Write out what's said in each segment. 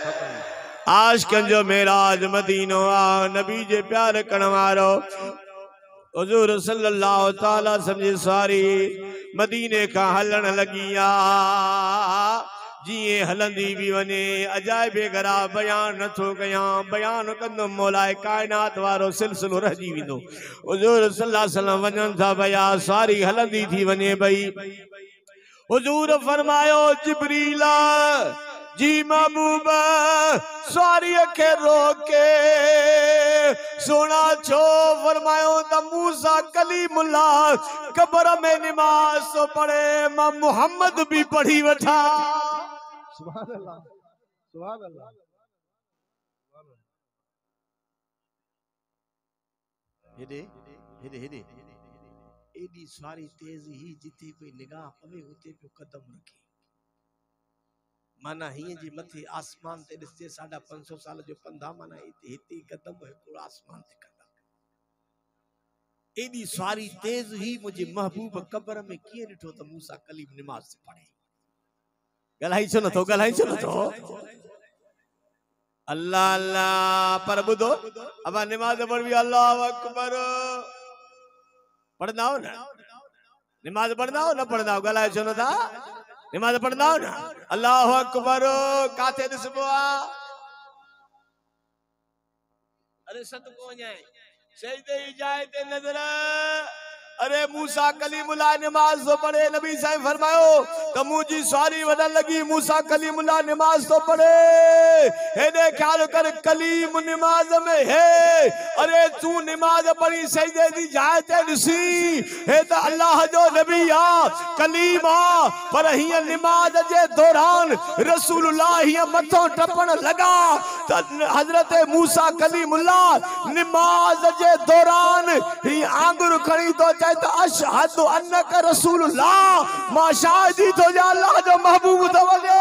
आशिकन जो मेराज मदीनो आ नबी जे प्यार करण वारो हुजूर सल्लल्लाहु ताला समझे सारी मदीने का हलन लगिया जिए हलंदी भी वने अजाइबे गरा बयान नथो कया बयान कंदो मौलाए कायनात वारो सिलसिलो रही विंदो हुजूर सल्लल्लाहु अलैहि वसल्लम वनन था भया सारी हलंदी थी वने भई हुजूर फरमायो जिब्रीला जी महबूब सारी के रोके सोना छो फरमायो त मूसा कलीमुल्लाह कब्र में नमाज तो पढ़े मां मोहम्मद भी पढ़ी वठा सुभान अल्लाह सुभान अल्लाह हेदे हेदे हेदे एडी सारी तेज ही जिते कोई निगाह पवे उते पे कदम रखे माना हिय जी मथे आसमान ते दिसते 550 साल जो पंधा माना हिते कदम है पूरा आसमान ते कदम एडी सारी तेज ही मुझे महबूब कब्र में किए दिठो त मूसा कलीम नमाज से पढ़े गलाई छो न तो अल्लाह अल्लाह पर बुधो अब नमाज पढ़ भी अल्लाह अकबर पढ़ना हो ना नमाज पढ़ना हो ना पढ़ना हो गलाए छो न था नमाज पढ़ना हो ना अल्लाह अकबर काथे दिसबो आ अरे सदको वञाए सजदे ही जाए ते नजर अरे मूसा कलीमुल्लाह नमाज तो पढ़े नबी साहब फरमायो तो मुझी सारी वदन लगी मूसा कलीमुल्लाह नमाज तो पढ़े हेदे ख्याल कर कलीम नमाज में है अरे तू नमाज पढ़ी सजदे दी जाए ते दिसी हे तो अल्लाह जो नबी आ कलीम आ पर हिय नमाज जे दौरान रसूलुल्लाह हिय मथो टपण लगा तो हजरत मूसा कलीमुल्लाह नमाज जे दौरान ही आंगुर खड़ी तो तो अशहदु अन्नका रसूलुल्लाह मा शाहिदी तो जा अल्लाह जो महबूब तो वगे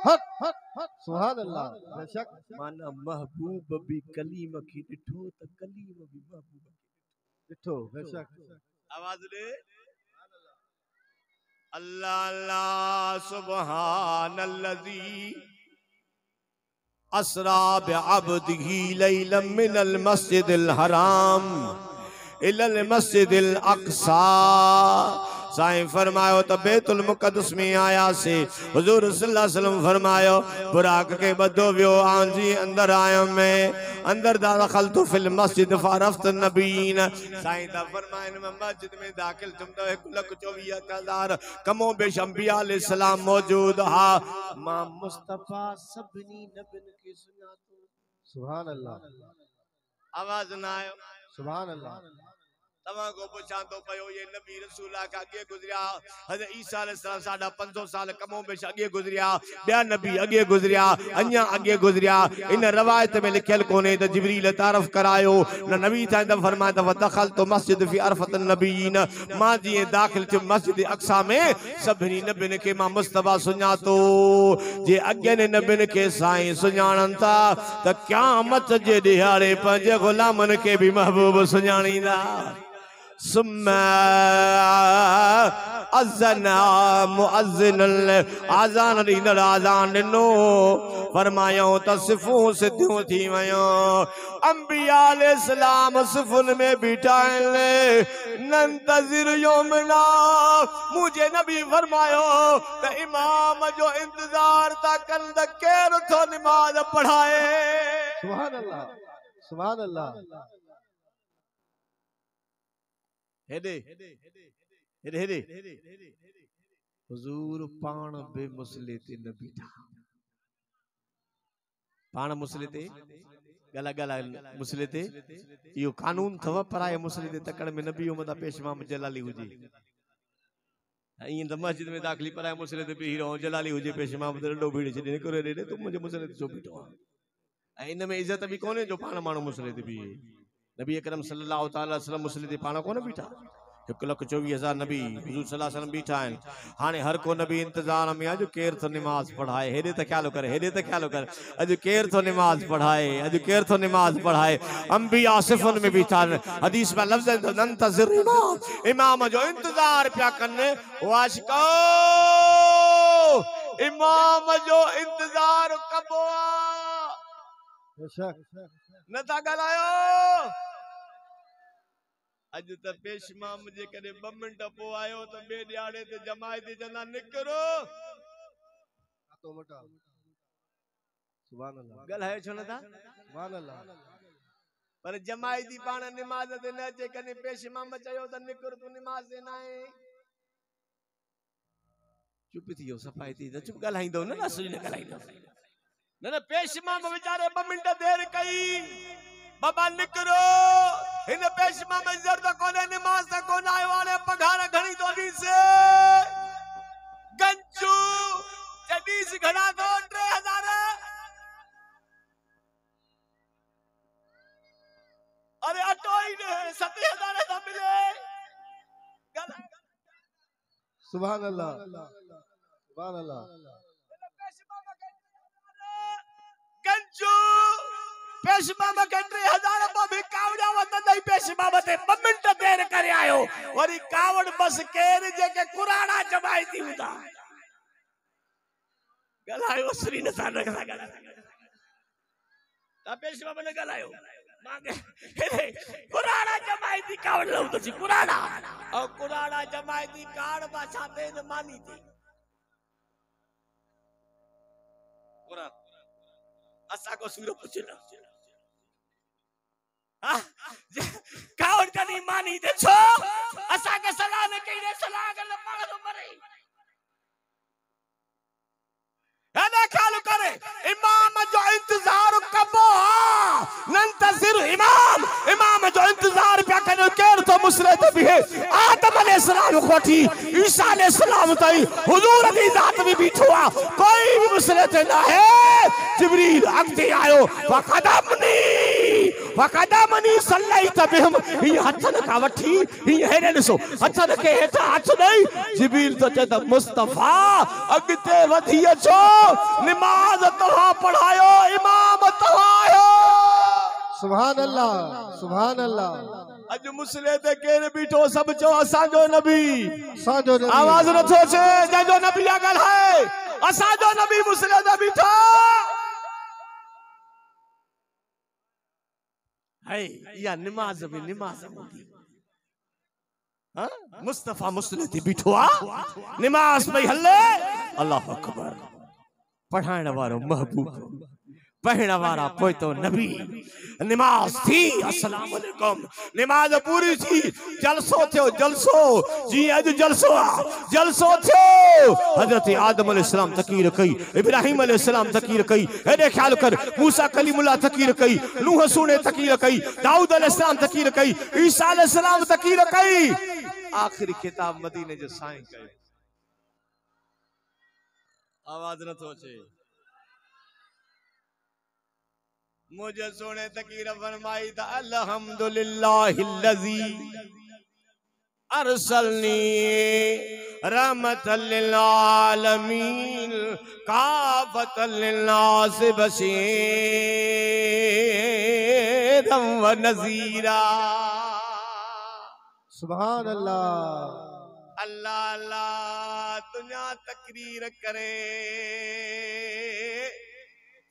हक हक हक सुभान अल्लाह बेशक माना महबूब भी कलीम की दिठो तो कलीम भी महबूब दिठो बेशक आवाज दे अल्लाह अल्लाह सुब्हानल्लज़ी असरा बिअब्दिही लैलन मिनल मस्जिदिल हराम इलल मस्जिदिल अक्सा साईं फरमायो तो बैतुल मुक़द्दस में आया से हुजूर सल्लल्लाहु अलैहि वसल्लम फरमायो बुराक के बदो व्यो आंजी अंदर आयो मैं अंदर दाखलतु फिल मस्जिद फरफ्त नबीन साईं दा फरमाइन में मस्जिद में दाखिल तुम तो 1,24,000 कमो बेश अंबिया अलैहि सलाम मौजूद हा मां मुस्तफा सबनी नबिन की सुन्नत सुभान अल्लाह आवाज ना आयो सुभान अल्लाह तवा को पूछा तो पयो ये नबी रसूला का आगे गुजरिया हजरत ईसा अलैहि सलाम 500 साल कमो बेश आगे गुजरिया बया नबी आगे गुजरिया अन्या आगे गुजरिया इन रवायत में लिखल कोने तो जिब्रील तारफ करायो न नबी था तो फरमाया तो दखल तो मस्जिद फी अरफत नबीन मां जी दाखिल थे मस्जिद अक्सा में सभनी नबिन के मां मुस्तफा सुना तो जे आगे ने नबिन के साईं सुनाणन था तो क़यामत जे दिहाड़े पंज गुलामन के भी महबूब सुनाणींदा सुम्मा अज़ना मुअज़्ज़िनुल आज़ान ॾींदड़ आज़ान ॾिनो फरमायो त सिफ़ूं सिधियूं थी वयूं अंबिया अलैहिस्सलाम सिफ़ुन में बीठा आहिनि नंतज़िर यौमना मुझे नबी फरमायो त इमाम जो इंतज़ार था कनि त केरु थो नमाज़ पढ़ाए सुभान अल्लाह सुभान अल्लाह हेदे हेदे हेदे हुजूर पाण बे मुसले ते न बीठा पाण मुसले ते गला गला मुसले ते यो कानून थव पराए मुसले ते तकड़ में नबी उमदा पेशवाम जलाली हुजे इन मस्जिद में दाखिली पराए मुसले ते भी रहो जलाली हुजे पेशवाम ते डो भीड़ छे करे रे तू मुझे मुसले ते छो बीठो इन में इज्जत भी कोने जो पाण मानो मुसले ते भी नबी अकरम सल्लल्लाहु तआला अलैहि वसल्लम मुसले ते पाण कोने बीठा 1,24,000 नबी हुजूर सल्लल्लाहु अलैहि वसल्लम बीठा आहिनि हाणे हर को नबी इंतजार में अॼु केर थो नमाज पढ़ाए हेॾे त ख्याल कर हेॾे त ख्याल कर अॼु केर थो नमाज पढ़ाए अॼु केर थो नमाज पढ़ाए अंबिया सिफ़ुन में बीठा आहिनि हदीस में लफ़्ज़ नंतज़िर इमाम जो इंतजार पिया कनि वाशिको इमाम जो इंतजार कबो बेशक न था ॻाल्हायो। अॼु त पेशमा मुझे करे 2 मिंट पोइ आयो त ॿिए ॾियारे ते जमायती चवंदा निकिरो तो मटा सुभान अल्लाह ॻाल्हायो छो नथा? सुभान अल्लाह पर जमायती पाण निमाज़ ते न अचे कॾहिं पेशमा चयो त निकिर तूं निमाज़ ते न आहे। चुप थी वियो सफ़ाई थी त चुप ॻाल्हाईंदो न असुल न ॻाल्हाईंदो न पेशमा वीचारे 2 मिंट देर कई बाबा निकिरो हिन पेशमा में जरूरत कोन्हे निमाज़ त कोन आयो हाणे पघार घणी तो ॾींसे गंजू चॾीस घणा तो 3000 अरे अटो ही न 7000 तो मिले सुभान अल्लाह सुभान अल्लाह गंजू पेशमा में 3000 पो भी कावड़ा वत नहीं पेशमा मते 2 मिंट देर करे आयो वरी कावड़ बस केर जेके कुराना जमाई थी हुदा गलायो श्री न सा ता पेशमा में गलायो मांगे कुराना जमाई थी कावड़ लो तो जी कुराना और कुराना जमाई थी काड़ बाछा पे न मानी थी कुरान असा को सूर पुछना कावड़ कनी मानी दे छो असा के सलाह ने कई सलाह कर पाड़ तो मरे अने ख्याल करे इमाम जो इंतजार कबो नंतज़िर इमाम जो इंतजार पे करे केर तो मुसरत भी है आदम अलैहिस्सलाम खोटी ईसा अलैहिस्सलाम ताई हुजूर दी जात भी बीठो आ कोई भी मुसरत ना है जिब्रील अगते आयो वक़दमनी सल्लैत बिहिम ही हथन का वठी ही हेरे ॾिसो हथन के हेठा हथ नहीं जिब्रील तो चए त मुस्तफा अगते वधी अचो नमाज तव्हां पढ़ायो इमाम तव्हां आयो सुभान अल्लाह सुभान अल्लाह अज मुसले ते केर बीठो सब चो असांजो नबी आवाज नथो अचे जंहिंजो नबी आ ॻाल्हाए असांजो नबी मुसले ते बीठो है या नमाज भी नमाज हूंदी हां मुस्तफा मुसले ते बीठो आ नमाज पई हले अल्लाह अकबर पढ़ाइण वारो महबूब पढ़ण वारा पोइ तो नबी नमाज थी अस्सलाम वालेकुम नमाज पूरी थी जलसो थियो जलसो जी अज जलसो थियो हजरत आदम अलैहिस्सलाम तकीर कई इब्राहिम अलैहिस्सलाम तकीर कई हेडे ख्याल कर मूसा कलीमुल्लाह तकीर कई नूह सूने तकीर कई दाऊद अलैहिस्सलाम तकीर कई ईसा अलैहिस्सलाम तकीर कई आखिरी किताब मदीने जो साईं कयो आवाज न तो अचे मुझे सोने तकीर फरमाई था अल्हम्दुलिल्लाहिल्लज़ी अरसलनी रहमतल लिल आलमीन काफतल लिन्नास बशीरम व नज़ीरा सुभान अल्लाह अल्लाह अल्लाह तुझा तकरीर करे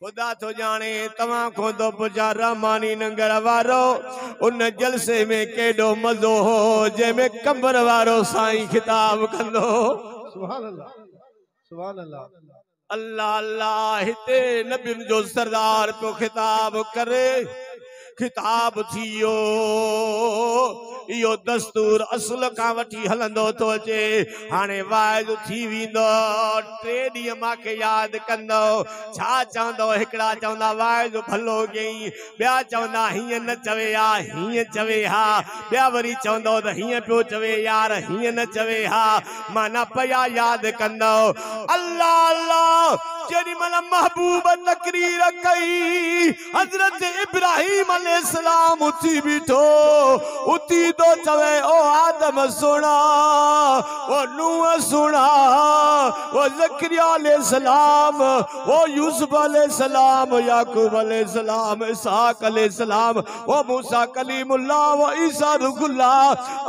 खुदा तो जाने तवा को दो पुजारा मानी नंगर वारो उन जलसे में केडो मजो हो जे में कंबर वारो साईं खिताब कंदो सुभान अल्लाह सुभान अल्लाह अल्लाह अल्लाह हिते नबी जो सरदार पे खिताब करे खिताब थियो यो दस्तूर असल का वठी हलंदो तो अचे हाने वाइज थी विंदो 3 ॾींहं माके याद कंदो छा चवंदो हिकड़ा चवंदा वाइज भलो कई ॿिया चवंदा हीअं न चवे हा हीअं चवे हा ॿिया वरी चवंदो त हीअं पियो चवे यार हीअं न चवे हा माना पया याद कंदो अल्लाह अल्लाह जेडी मन महबूब तकरीर कई हजरत इब्राहिम अलैहिस्सलाम उठी बीठो उठी तो चवे ओ आदम सुना, ओ नूह सुना, वो ज़करिया अलैहिस्सलाम, वो यूसुफ अलैहिस्सलाम, याकूब अलैहिस्सलाम, इसहाक अलैहिस्सलाम, वो मूसा कलीमुल्लाह, वो ईसा रुहुल्लाह।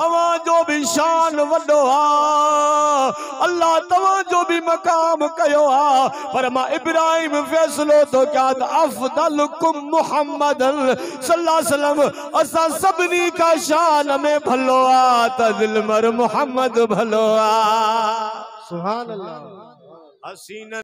अवा जो भी शान वडो आ, अल्लाह तवा जो भी मकाम कयो आ, पर मां इब्राहिम फैसलो तो क्या अफदलुकुम मुहम्मद सल्लल्लाहु अलैहि वसल्लम, असा सबनी का शान में भलो आ त दिल मर मोहम्मद भलो आ। सुभान अल्लाह। हसीन